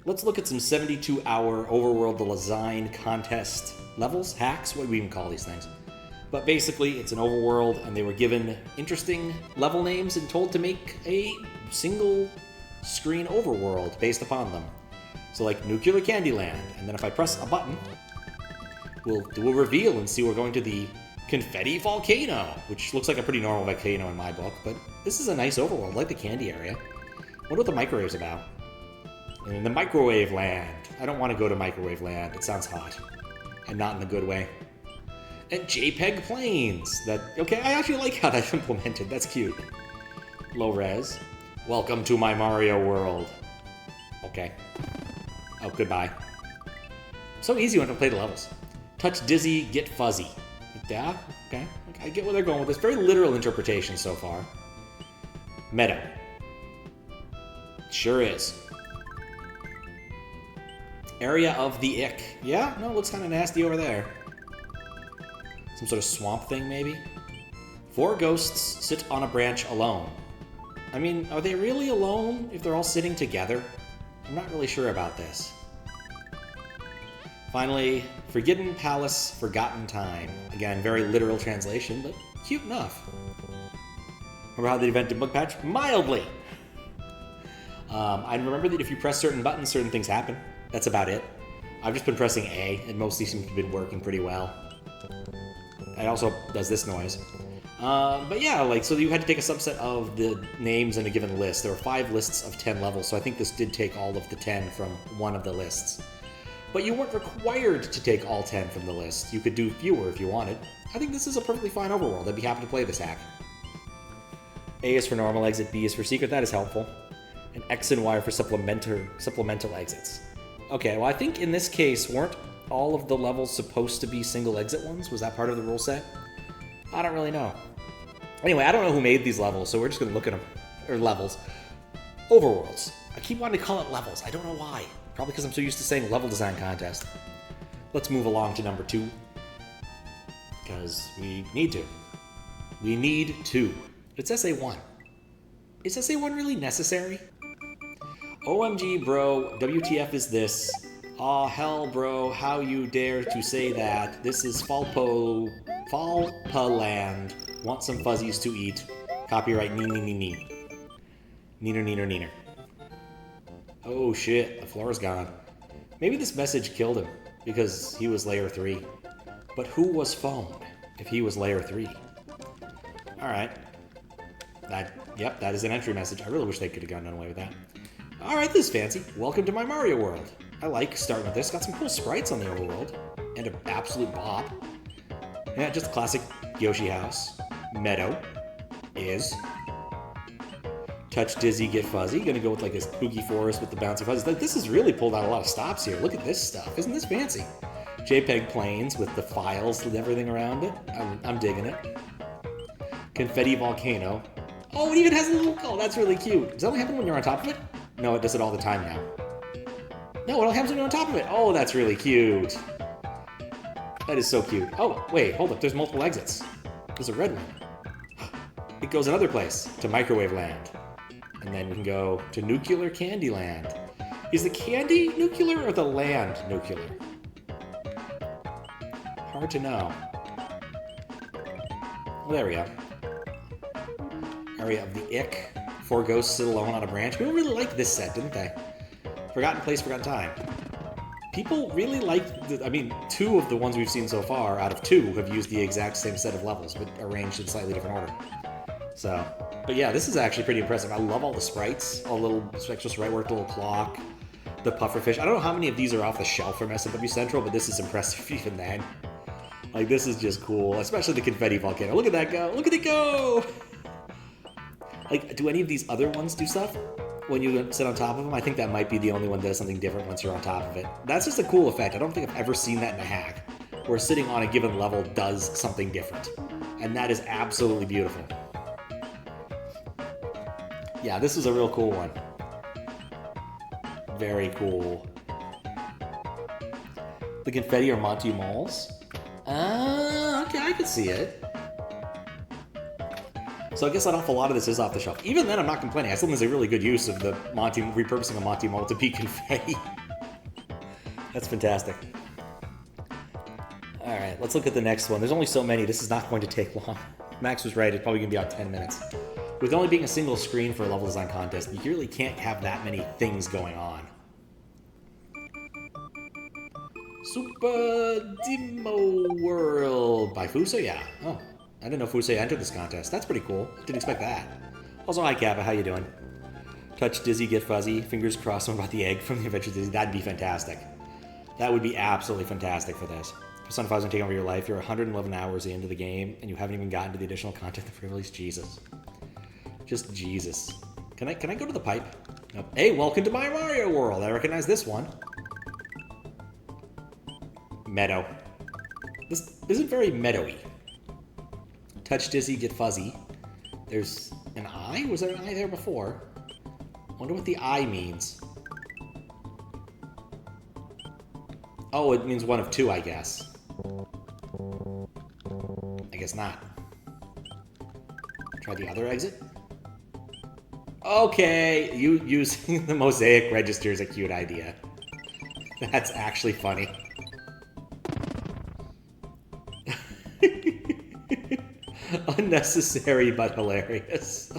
let's look at some 72-hour Overworld the Design contest levels, hacks, what do we even call these things? But basically, it's an overworld, and they were given interesting level names and told to make a single screen overworld based upon them. So like Nuclear Candyland, and then if I press a button, we'll do a reveal and see we're going to the Confetti Volcano, which looks like a pretty normal volcano in my book, but this is a nice overworld. I like the candy area. Wonder what the microwave's about. And then the Microwave Land. I don't want to go to Microwave Land. It sounds hot. And not in a good way. And JPEG planes. Okay, I actually like how that's implemented. That's cute. Low res. Welcome to my Mario world. Okay. Oh, goodbye. So easy when I play the levels. Touch Dizzy, get fuzzy. Yeah, okay. I get where they're going with this. Very literal interpretation so far. Meadow. Sure is. Area of the Ick. Yeah, no, it looks kind of nasty over there. Some sort of swamp thing, maybe? 4 ghosts sit on a branch alone. I mean, are they really alone if they're all sitting together? I'm not really sure about this. Finally, Forbidden Palace, Forgotten Time. Again, very literal translation, but cute enough. Remember how the event did bug patch? Mildly! I remember that if you press certain buttons, certain things happen. That's about it. I've just been pressing A, and mostly seems to have been working pretty well. It also does this noise. But yeah, like, so you had to take a subset of the names in a given list. There were 5 lists of 10 levels, so I think this did take all of the 10 from one of the lists. But you weren't required to take all 10 from the list. You could do fewer if you wanted. I think this is a perfectly fine overworld. I'd be happy to play this hack. A is for normal exit, B is for secret. That is helpful. And X and Y are for supplemental exits. Okay, well, I think in this case, weren't all of the levels supposed to be single exit ones? Was that part of the rule set? I don't really know. Anyway, I don't know who made these levels, so we're just going to look at them. Or levels. Overworlds. I keep wanting to call it levels. I don't know why. Probably because I'm so used to saying level design contest. Let's move along to number 2. Because we need to. We need to. It's SA1. Is SA1 really necessary? OMG, bro. WTF is this? Aw, hell, bro. How you dare to say that? This is Falpa land. Want some fuzzies to eat. Copyright nee. Neener. Oh shit, the floor's gone. Maybe this message killed him, because he was layer 3. But who was phone if he was layer 3? Alright. Yep, that is an entry message. I really wish they could have gotten away with that. Alright, this is fancy. Welcome to my Mario world. I like starting with this. Got some cool sprites on the overworld. And an absolute bop. Yeah, just classic Yoshi house. Meadow. Is. Touch Dizzy, get fuzzy. Gonna go with like a spooky forest with the bouncy fuzzies. Like, this has really pulled out a lot of stops here. Look at this stuff. Isn't this fancy? JPEG planes with the files and everything around it. I'm digging it. Confetti Volcano. Oh, it even has a little... Oh, that's really cute. Does that only happen when you're on top of it? No, it does it all the time now. No, it only happens when you're on top of it. Oh, that's really cute. That is so cute. Oh, wait, hold up. There's multiple exits. There's a red one. It goes another place, to Microwave Land. And then we can go to Nuclear Candyland. Is the candy nuclear or the land nuclear? Hard to know. Well, there we go. Area of the Ick. 4 ghosts sit alone on a branch. People really liked this set, didn't they? Forgotten Place, Forgotten Time. People really liked, 2 of the ones we've seen so far, out of 2, have used the exact same set of levels, but arranged in slightly different order. So, but yeah, this is actually pretty impressive. I love all the sprites, all the little extra sprite work, the little clock, the pufferfish. I don't know how many of these are off the shelf from SMW Central, but this is impressive even then. Like, this is just cool, especially the Confetti Volcano. Look at that go! Look at it go! Like, do any of these other ones do stuff when you sit on top of them? I think that might be the only one that does something different once you're on top of it. That's just a cool effect. I don't think I've ever seen that in a hack, where sitting on a given level does something different. And that is absolutely beautiful. Yeah, this is a real cool one. Very cool. The confetti or Monty Malls? Okay, I can see it. So So I guess an awful lot of this is off the shelf. Even then, I'm not complaining. I still think it's a really good use of the Monty, repurposing a Monty Mole to be confetti. That's fantastic. All right, let's look at the next one. There's only so many. This is not going to take long. Max was right. It's probably going to be about 10 minutes. With only being a single screen for a level design contest, you really can't have that many things going on. Super Demo World by Fusoya. Oh, I didn't know Fusoya entered this contest. That's pretty cool. Didn't expect that. Also, hi Kappa, how you doing? Touch Dizzy, get fuzzy. Fingers crossed about the egg from the Adventure Dizzy. That'd be fantastic. That would be absolutely fantastic for this. Persona 5 is going to take over your life. You're 111 hours into the game, and you haven't even gotten to the additional content for release. Jesus. Just Jesus. Can I go to the pipe? Nope. Hey, welcome to my Mario World. I recognize this one. Meadow. This isn't very meadowy. Touch Dizzy, get fuzzy. There's an eye? Was there an eye there before? Wonder what the eye means. Oh, it means one of two, I guess. I guess not. Try the other exit. Okay, you using the mosaic register is a cute idea. That's actually funny. Unnecessary but hilarious.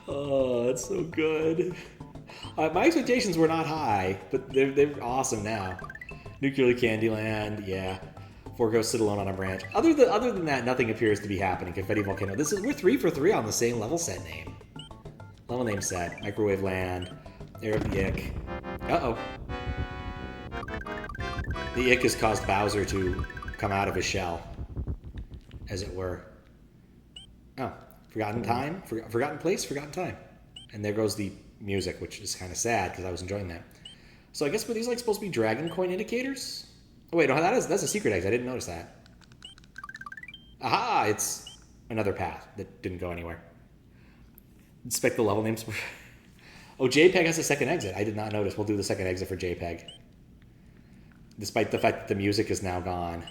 Oh, that's so good. My expectations were not high, but they're awesome now. Nuclear Candyland, yeah. Four ghosts sit alone on a branch. Other than that, nothing appears to be happening. Confetti Volcano. We're 3 for 3 on the same level set name. Level name set. Microwave Land. Air of the Ick. Uh-oh. The Ick has caused Bowser to come out of his shell, as it were. Oh, forgotten time, forgotten place, forgotten time. And there goes the music, which is kind of sad because I was enjoying that. So I guess were these like supposed to be dragon coin indicators? Oh wait, no, that's a secret exit. I didn't notice that. Aha! It's another path that didn't go anywhere. Inspect the level names. Oh, JPEG has a second exit. I did not notice. We'll do the second exit for JPEG. Despite the fact that the music is now gone.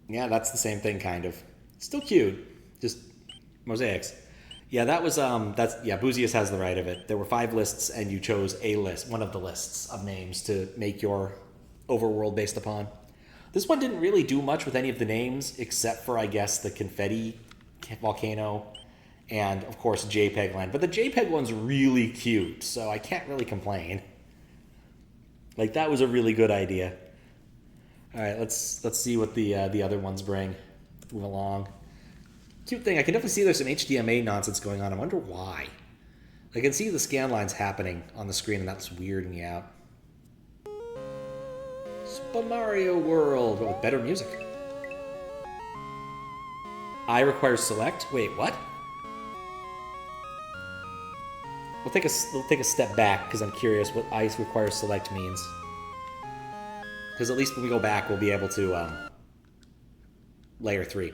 Yeah, that's the same thing, kind of. Still cute. Just mosaics. Yeah, that was, Boosius has the right of it. There were 5 lists, and you chose a list, one of the lists of names to make your overworld based upon. This one didn't really do much with any of the names, except for, I guess, the Confetti Volcano and, of course, JPEG Land. But the JPEG one's really cute, so I can't really complain. Like, that was a really good idea. All right, let's see what the other ones bring. Move along. Cute thing. I can definitely see there's some HDMA nonsense going on. I wonder why. I can see the scan lines happening on the screen, and that's weirding me out. Super Mario World, but with better music. I requires select. Wait, what? We'll take a step back because I'm curious what I requires select means. Because at least when we go back, we'll be able to layer 3.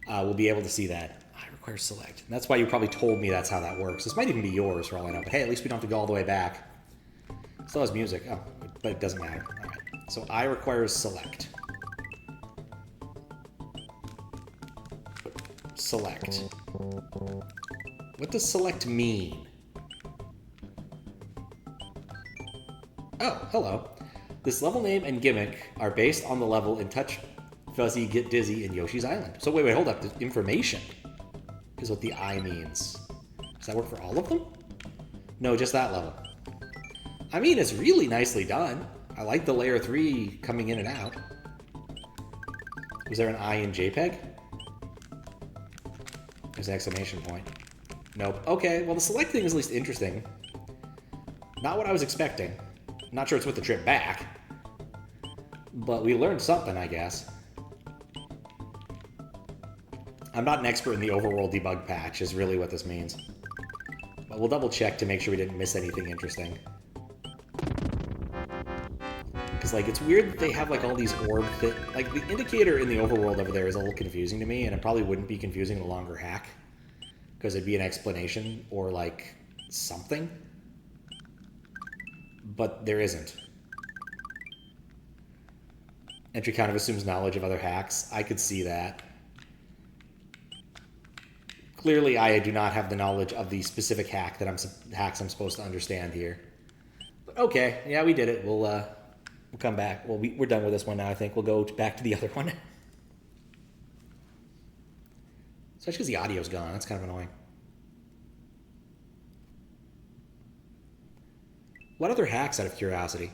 We'll be able to see that. I require select. And that's why you probably told me that's how that works. This might even be yours for all I know. But hey, at least we don't have to go all the way back. Still has music. Oh, but it doesn't matter. All right. So I requires select. Select. What does select mean? Oh, hello. This level name and gimmick are based on the level in Touch Fuzzy, Get Dizzy, in Yoshi's Island. So wait, hold up. The information is what the I means. Does that work for all of them? No, just that level. I mean, it's really nicely done. I like the layer 3 coming in and out. Was there an I in JPEG? There's an exclamation point. Nope. Okay, well the select thing is at least interesting. Not what I was expecting. Not sure it's worth the trip back. But we learned something, I guess. I'm not an expert in the Overworld debug patch, is really what this means. But we'll double check to make sure we didn't miss anything interesting. Because, like, it's weird that they have, like, all these orb like, the indicator in the Overworld over there is a little confusing to me, and it probably wouldn't be confusing in a longer hack. Because it'd be an explanation or, like, something. But there isn't. Entry kind of assumes knowledge of other hacks. I could see that. Clearly, I do not have the knowledge of the specific hacks I'm supposed to understand here. But okay, yeah, we did it. We'll come back. Well, we're done with this one now, I think. We'll go back to the other one. Especially because the audio's gone. That's kind of annoying. What other hacks, out of curiosity?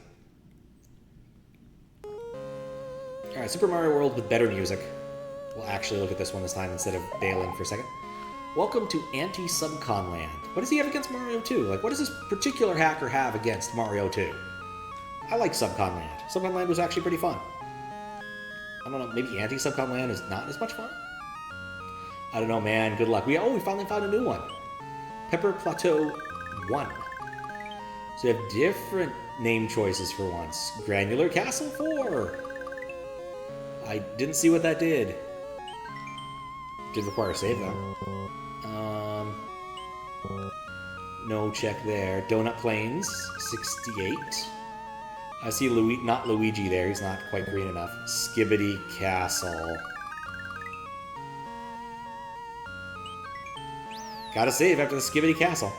Alright, Super Mario World with better music. We'll actually look at this one this time instead of bailing for a second. Welcome to Anti-Subcon Land. What does he have against Mario 2? Like, what does this particular hacker have against Mario 2? I like Subcon Land. Subcon Land was actually pretty fun. I don't know, maybe Anti-Subcon Land is not as much fun? I don't know, man. Good luck. We finally found a new one. Pepper Plateau 1. So we have different name choices for once. Granular Castle 4. I didn't see what that did. Did require a save, though. No check there. Donut Plains, 68. I see not Luigi there. He's not quite green enough. Skibidi Castle. Gotta save after the Skibidi Castle.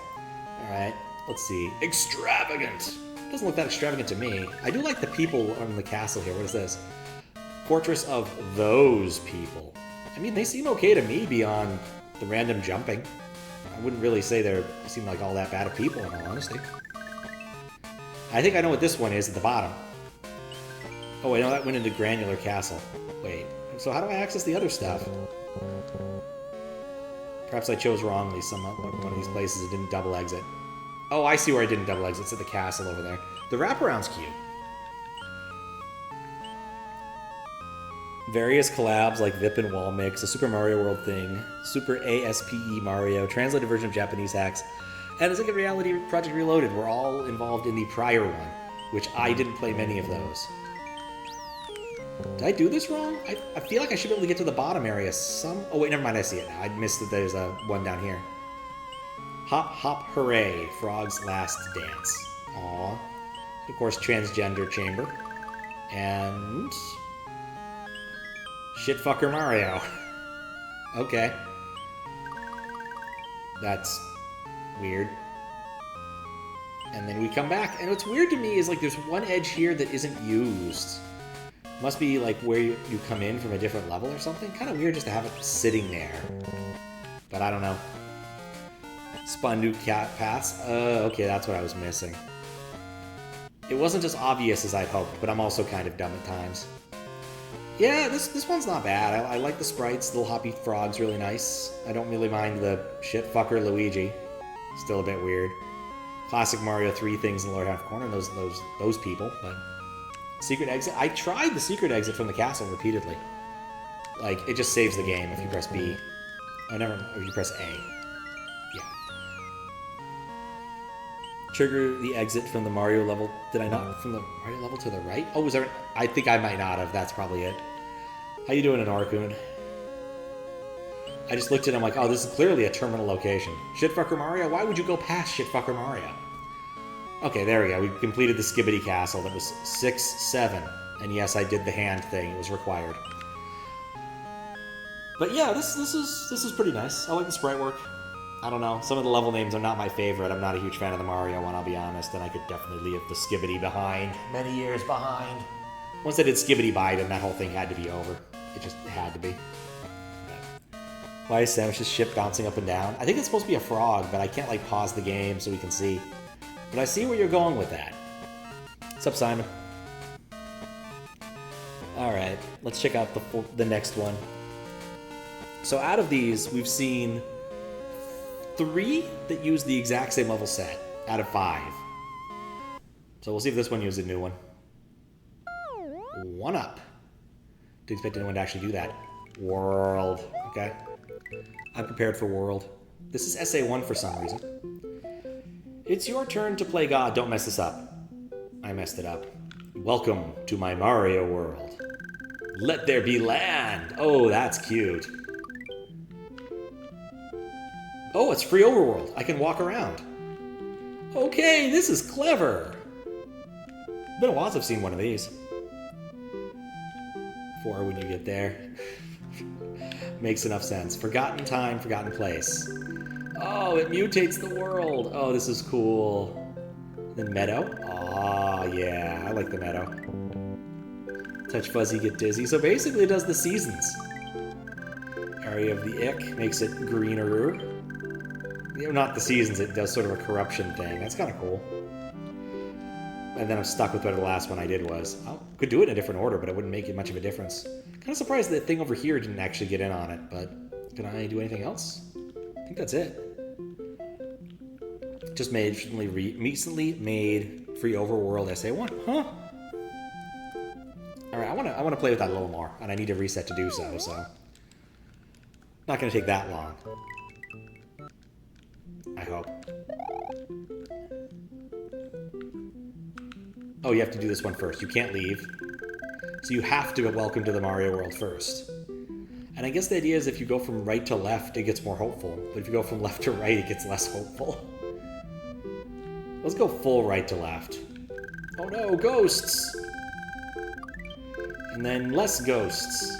Alright, let's see. Extravagant! Doesn't look that extravagant to me. I do like the people on the castle here. What is this? Fortress of those people. I mean, they seem okay to me beyond the random jumping. I wouldn't really say they seem like all that bad of people, in all honesty. I think I know what this one is at the bottom. Oh, wait, no, that went into Granular Castle. Wait, so how do I access the other stuff? Perhaps I chose wrongly. One of these places it didn't double exit. Oh, I see where I didn't double exit. It's at the castle over there. The wraparound's cute. Various collabs like VIP and Wall Mix, a Super Mario World thing, Super ASPE Mario, translated version of Japanese hacks, and the Second Reality Project Reloaded were all involved in the prior one, which I didn't play many of those. Did I do this wrong? I feel like I should be able to get to the bottom area Oh wait, never mind, I see it now. I missed that there's one down here. Hop Hop Hooray, Frog's Last Dance. Aww. Of course, Transgender Chamber. And... Shitfucker Mario. Okay. That's weird. And then we come back, and what's weird to me is like there's one edge here that isn't used. Must be like where you come in from a different level or something. Kind of weird just to have it sitting there. But I don't know. Spawn new cat paths. Okay, that's what I was missing. It wasn't as obvious as I'd hoped, but I'm also kind of dumb at times. Yeah, this one's not bad. I like the sprites. The little hoppy frog's really nice. I don't really mind the shitfucker Luigi. Still a bit weird. Classic Mario 3 things in the lower half corner. Those people, but... Secret exit? I tried the secret exit from the castle repeatedly. Like, it just saves the game if you press B. Or you press A. Yeah. Trigger the exit from the Mario level. Did I not? From the Mario level to the right? Oh, was there... I think I might not have. That's probably it. How you doing, Anorkun? I just looked at him like, oh, this is clearly a terminal location. Shitfucker Mario? Why would you go past Shitfucker Mario? Okay, there we go. We completed the Skibidi Castle. That was 6, 7. And yes, I did the hand thing. It was required. But yeah, this is pretty nice. I like the sprite work. I don't know. Some of the level names are not my favorite. I'm not a huge fan of the Mario one, I'll be honest. And I could definitely leave the Skibidi behind. Many years behind. Once I did Skibidi by, then that whole thing had to be over. It just had to be. Why is Samus's ship bouncing up and down? I think it's supposed to be a frog, but I can't like pause the game so we can see. But I see where you're going with that. What's up, Simon? Alright, let's check out the next one. So out of these, we've seen 3 that use the exact same level set out of 5. So we'll see if this one uses a new one. 1 up. Didn't expect anyone to actually do that. World. Okay. I'm prepared for World. This is SA1 for some reason. It's your turn to play God. Don't mess this up. I messed it up. Welcome to my Mario world. Let there be land. Oh, that's cute. Oh, it's free Overworld. I can walk around. Okay, this is clever. Been a while since I've seen one of these. 4 when you get there. Makes enough sense. Forgotten time, forgotten place. Oh, it mutates the world. Oh, this is cool. The meadow? Aw, yeah, I like the meadow. Touch fuzzy, get dizzy. So basically it does the seasons. Area of the ick makes it greener. You know, not the seasons, it does sort of a corruption thing. That's kind of cool. And then I'm stuck with what the last one I did was. I could do it in a different order, but it wouldn't make it much of a difference. Kind of surprised that thing over here didn't actually get in on it, but can I do anything else? I think that's it. Just made recently made free Overworld SA1. Huh? Alright, I wanna play with that a little more, and I need to reset to do so, so. Not gonna take that long. I hope. Oh, you have to do this one first. You can't leave. So you have to welcome to the Mario world first. And I guess the idea is if you go from right to left, it gets more hopeful. But if you go from left to right, it gets less hopeful. Let's go full right to left. Oh no, ghosts! And then less ghosts.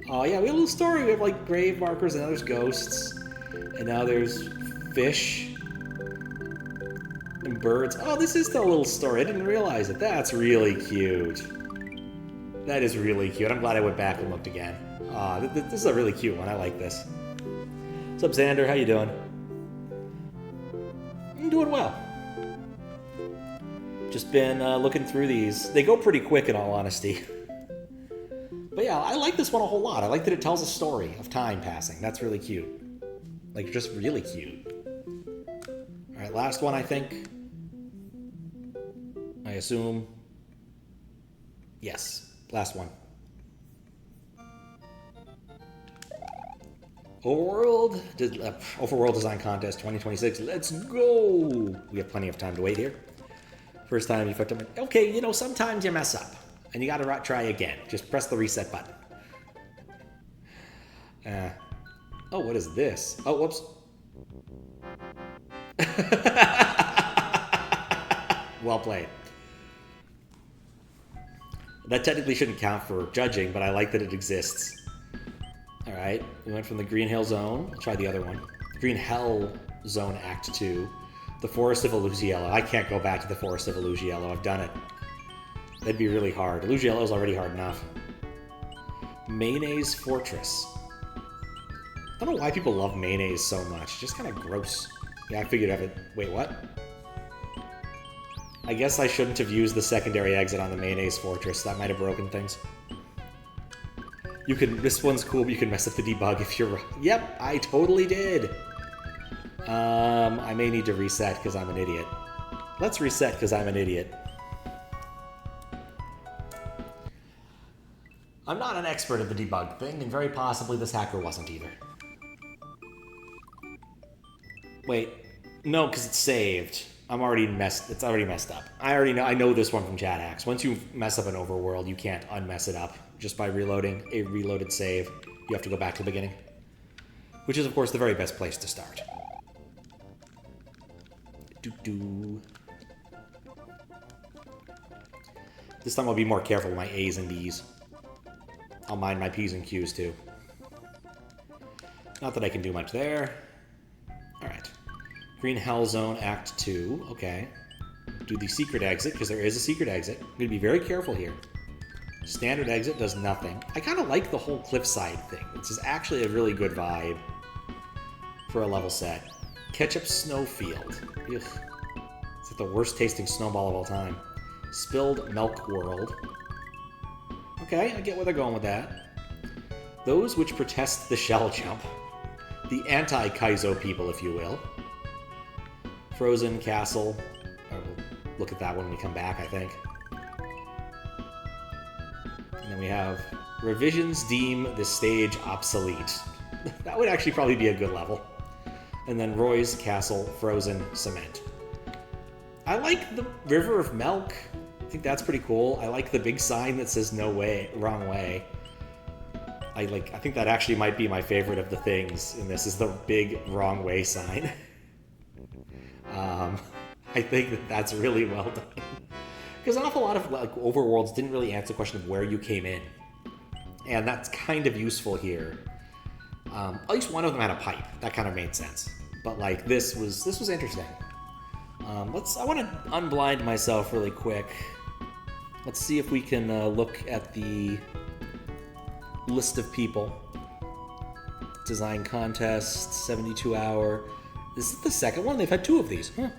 Oh yeah, we have a little story. We have like grave markers, and now there's ghosts. And now there's fish. And birds. Oh, this is still a little story. I didn't realize it. That's really cute. That is really cute. I'm glad I went back and looked again. Aw, this is a really cute one. I like this. What's up, Xander? How you doing? I'm doing well. Just been looking through these. They go pretty quick, in all honesty. But yeah, I like this one a whole lot. I like that it tells a story of time passing. That's really cute. Like, just really cute. Alright, last one, I think. I assume. Yes, last one. Overworld Design Contest 2026. Let's go! We have plenty of time to wait here. First time you fucked up. Okay, you know, sometimes you mess up. And you gotta try again. Just press the reset button. Oh, what is this? Oh, whoops. Well played. That technically shouldn't count for judging, but I like that it exists. Alright, we went from the Green Hill Zone. I'll try the other one. Green Hell Zone Act 2. The Forest of Illusiello. I can't go back to the Forest of Illusiello. I've done it. That'd be really hard. Illusiello's already hard enough. Mayonnaise Fortress. I don't know why people love mayonnaise so much. It's just kind of gross. Yeah, I figured of it. Wait, what? I guess I shouldn't have used the secondary exit on the Mayonnaise Fortress. That might have broken things. You can... This one's cool, but you can mess up the debug if you're... Yep, I totally did! I may need to reset because I'm an idiot. Let's reset because I'm an idiot. I'm not an expert at the debug thing, and very possibly this hacker wasn't either. Wait, no, because it's saved. It's already messed up. I know this one from chat hacks. Once you mess up an overworld, you can't unmess it up just by reloading a reloaded save. You have to go back to the beginning. Which is, of course, the very best place to start. This time I'll be more careful with my A's and B's. I'll mind my P's and Q's too. Not that I can do much there. Alright. Green Hell Zone Act 2. Okay. Do the secret exit, because there is a secret exit. I'm going to be very careful here. Standard exit does nothing. I kind of like the whole cliffside thing. This is actually a really good vibe for a level set. Ketchup Snowfield. Ugh. It's like the worst tasting snowball of all time. Spilled Milk World. Okay, I get where they're going with that. Those which protest the shell jump. The anti-Kaizo people, if you will. Frozen Castle. We'll look at that when we come back, I think. And then we have revisions deem this stage obsolete. That would actually probably be a good level. And then Roy's Castle Frozen Cement. I like the River of Milk. I think that's pretty cool. I like the big sign that says no way, wrong way. I think that actually might be my favorite of the things in this, is the big wrong way sign. I think that that's really well done. Because an awful lot of like overworlds didn't really answer the question of where you came in. and that's kind of useful here. At least one of them had a pipe. That kind of made sense. But like this was interesting. I want to unblind myself really quick. Let's see if we can look at the list of people. Design contest, 72-hour. This is the second one. They've had 2 of these. Huh.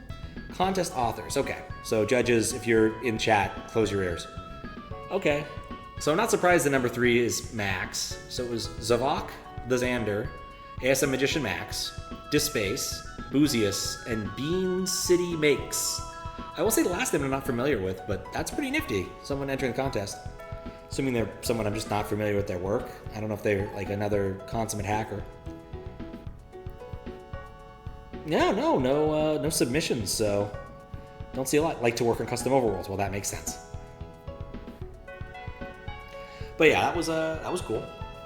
Contest authors. Okay. So judges, if you're in chat, close your ears. Okay. So I'm not surprised that number 3 is Maks. So it was Zavok, TheXander, ASMagician Maks, Dispace, Boosius, and BeancityMakes. I will say the last name I'm not familiar with, but that's pretty nifty. Someone entering the contest. Assuming they're someone I'm just not familiar with their work. I don't know if they're like another consummate hacker. Yeah, no submissions, so don't see a lot. Like to work on custom overworlds. Well, that makes sense. But yeah, that was cool.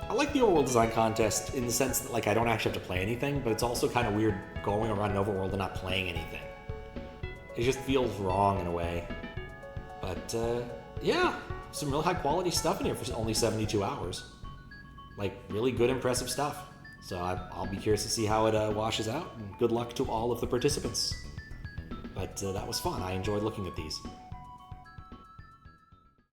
I like the overworld design contest in the sense that like I don't actually have to play anything, but it's also kind of weird going around an overworld and not playing anything. It just feels wrong in a way. But yeah, some real high quality stuff in here for only 72 hours. Like really good, impressive stuff. So I'll be curious to see how it washes out, and good luck to all of the participants. But that was fun. I enjoyed looking at these.